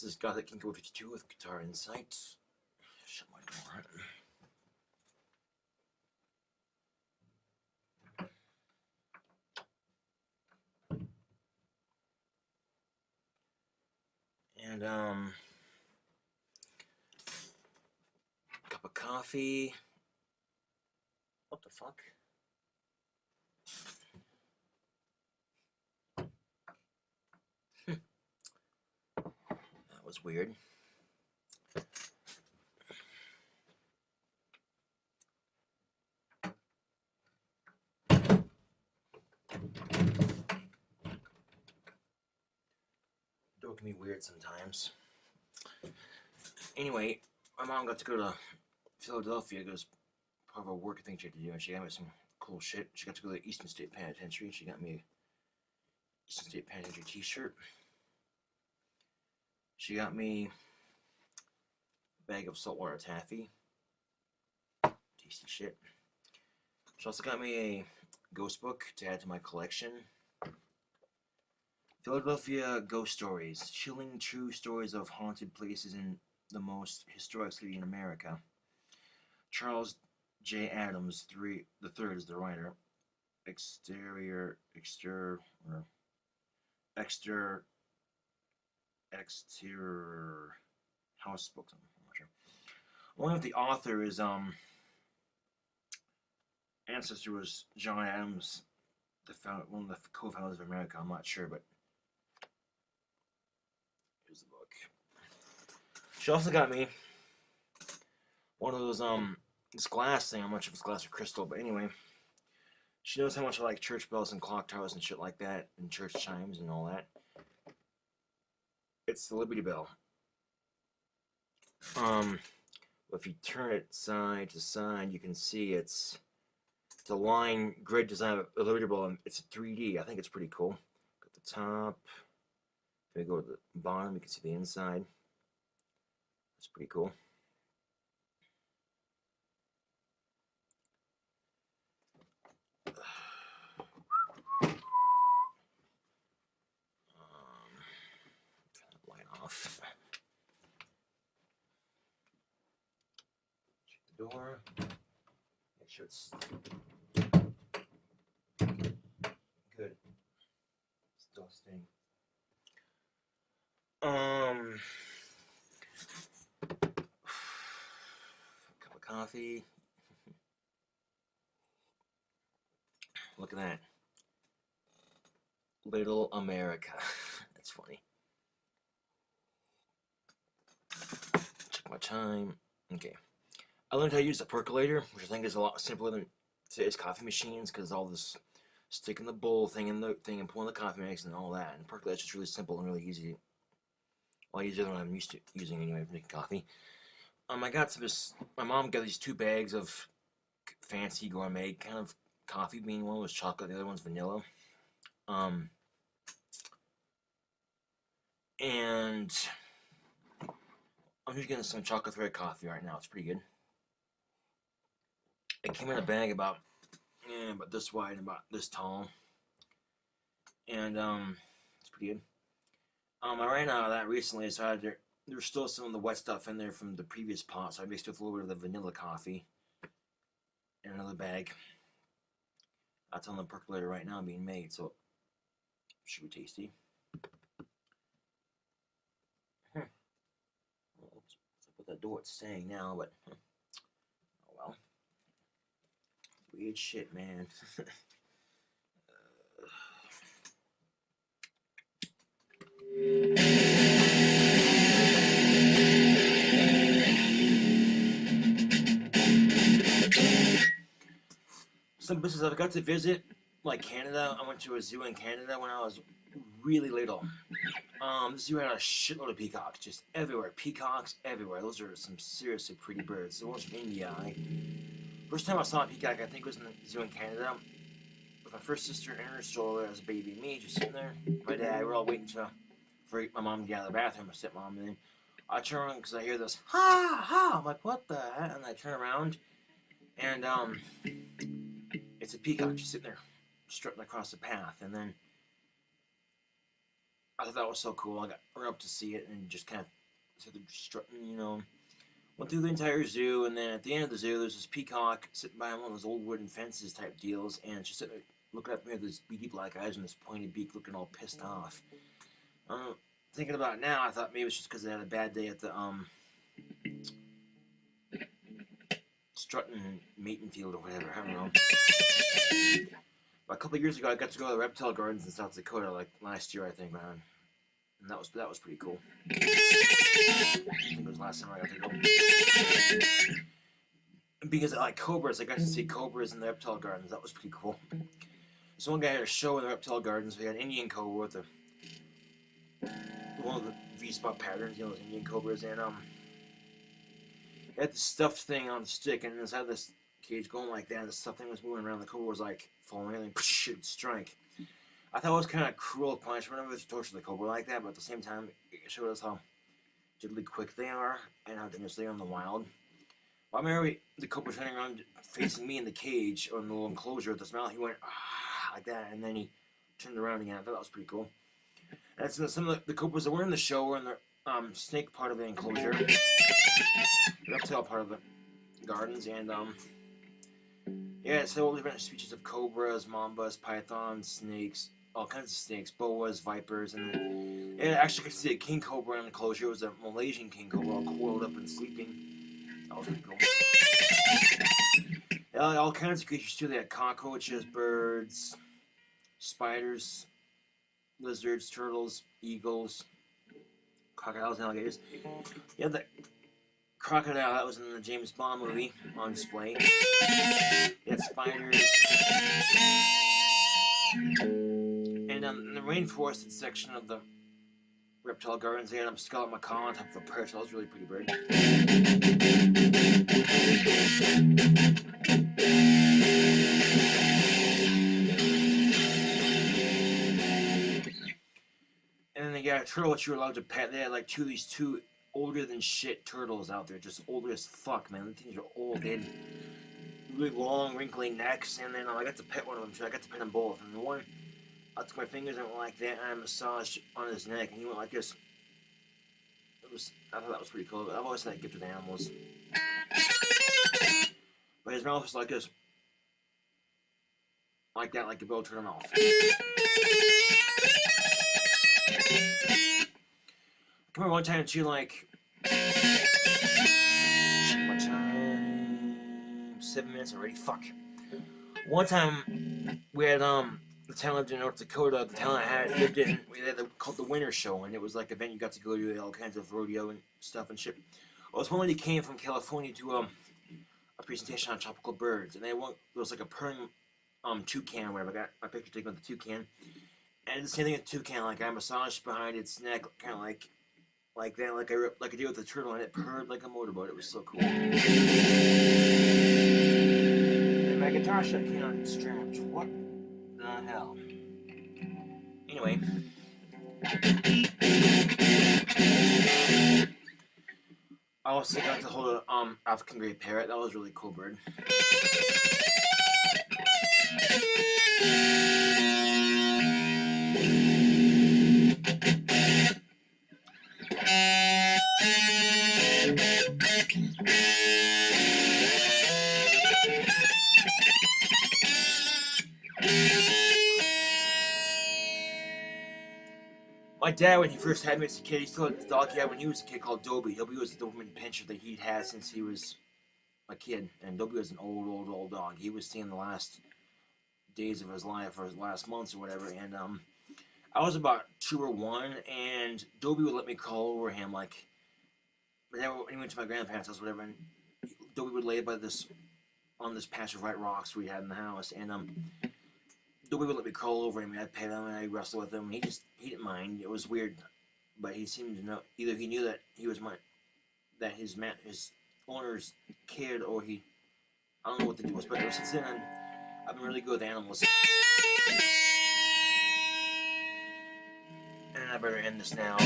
This is Gothic King 52 with guitar insight. Shut my door. And cup of coffee. What the fuck? That was weird. Door can be weird sometimes. Anyway, my mom got to go to Philadelphia because part of her work thing she had to do, and she got me some cool shit. She got to go to the Eastern State Penitentiary. She got me a Eastern State Penitentiary t-shirt. She got me a bag of saltwater taffy. Tasty shit. She also got me a ghost book to add to my collection. Philadelphia Ghost Stories. Chilling true stories of haunted places in the most historic city in America. Charles J. Adams III is the writer. Exterior house books. I'm not sure. One of the author is ancestor was John Adams, one of the co-founders of America. I'm not sure, but here's the book. She also got me one of those this glass thing. I'm not sure if it's glass or crystal, but anyway, she knows how much I like church bells and clock towers and shit like that, and church chimes and all that. It's the Liberty Bell. If you turn it side to side, you can see it's a line grid design of a Liberty Bell. It's a 3D. I think it's pretty cool. Got the top. If we go to the bottom, you can see the inside. It's pretty cool. Light off. Check the door. Make sure it's good. It's dusting. Cup of coffee. Look at that. Little America. That's funny. Check my time. Okay. I learned how to use a percolator, which I think is a lot simpler than today's coffee machines, because all this sticking the bowl thing in the thing and pulling the coffee mix and all that. And percolator is just really simple and really easy. A lot easier than what I'm used to using anyway for making coffee. I got to this. My mom got these 2 bags of fancy gourmet kind of coffee bean. One was chocolate, the other one's vanilla. And I'm just getting some chocolate thread coffee right now. It's pretty good. It came in a bag about this wide and about this tall. And it's pretty good. I ran out of that recently, so there's still some of the wet stuff in there from the previous pot, so I mixed it with a little bit of the vanilla coffee in another bag. That's on the percolator right now being made, so it should be tasty. Oops, that's what that door it's saying now, but oh well. Weird shit, man. Some places I've got to visit, like Canada. I went to a zoo in Canada when I was really little. The zoo had a shitload of peacocks, just everywhere. Peacocks everywhere. Those are some seriously pretty birds. The ones from India. First time I saw a peacock, I think, was in the zoo in Canada. With my first sister in her stroller as a baby, and me just sitting there. My dad, we're all waiting for my mom to get out of the bathroom, my stepmom, and then I turn around because I hear this ha ha. I'm like, what the heck? And I turn around, and it's a peacock just sitting there, strutting across the path, and then I thought that was so cool. I got up to see it and just kind of started strutting, you know. Went through the entire zoo, and then at the end of the zoo, there's this peacock sitting by one of those old wooden fences type deals, and she's sitting there looking up at this beady black eyes and this pointed beak, looking all pissed off. Thinking about it now, I thought maybe it's just because they had a bad day at the strutting mating field or whatever. I don't know. But a couple of years ago, I got to go to the reptile gardens in South Dakota, like last year, I think, man. And that was pretty cool. I think it was last summer I got to go. And because I like cobras, I got to see cobras in the reptile gardens. That was pretty cool. So one guy had a show in the reptile gardens. We had Indian cobra with one of the V-spot patterns, you know, those Indian cobras, and he had the stuffed thing on the stick, and inside this cage going like that, and the stuffed thing was moving around. The cobra was like falling, and then it'd strike. I thought it was kind of cruel punishment. Never to torture the cobra like that, but at the same time, it showed us how diddly quick they are and how dangerous they are in the wild. But I remember the cobra turning around facing me in the cage or in the little enclosure with the smile. He went like that, and then he turned around again. I thought that was pretty cool. And some of the cobras that were in the show were in the snake part of the enclosure, the reptile part of the gardens, and yeah, so all different species of cobras, mambas, pythons, snakes, all kinds of snakes, boas, vipers, and yeah, actually could see a king cobra in the enclosure. It was a Malaysian king cobra, all coiled up and sleeping. That was pretty cool. Yeah, all kinds of creatures too. They had cockroaches, birds, spiders, lizards, turtles, eagles, crocodiles, and alligators. Yeah, the crocodile that was in the James Bond movie on display. They had spiders. And in the rainforested section of the reptile gardens, they had a scarlet macaw on top of a perch. That was really pretty bird. And then they got a turtle which you were allowed to pet. They had like these two older than shit turtles out there, just older as fuck, man. The things are old. They had really long, wrinkly necks, and then I got to pet one of them too. I got to pet them both. And the one, I took my fingers and went like that, and I massaged on his neck, and he went like this. I thought that was pretty cool. I've always had a gift with animals. But his mouth was like this. Like that, like a bow turn him off. I remember one time too, like, what time? 7 minutes already. Fuck. One time we had the town lived in North Dakota. The town I had lived in, we had called the Winter Show, and it was like an event you got to go to, all kinds of rodeo and stuff and shit. Well, this one lady came from California to a presentation on tropical birds, and there was like a purring toucan or whatever. I got my picture taken with the toucan, and the same thing with the toucan. Like I massaged behind its neck, kind of like that, like I did with the turtle, and it purred like a motorboat. It was so cool. And my guitar shut came on strings. What the hell? Anyway. I also got to hold an African grey parrot. That was a really cool bird. My dad, when he first had me as a kid, he still had this dog he had when he was a kid called Dobie. Dobie was the Doberman pinscher that he'd had since he was a kid. And Dobie was an old dog. He was seeing the last days of his life, or his last months or whatever. And I was about 2 or 1, and Dobie would let me crawl over him, like, whenever he went to my grandparents' house or whatever, and Dobie would lay by on this patch of white rocks we had in the house, and Dobie would let me crawl over him, and I'd pet him, and I'd wrestle with him. He didn't mind. It was weird, but he seemed to know. Either he knew that he was that his owner's kid, or I don't know what the deal was. But ever since then, I've been really good with animals. And I better end this now.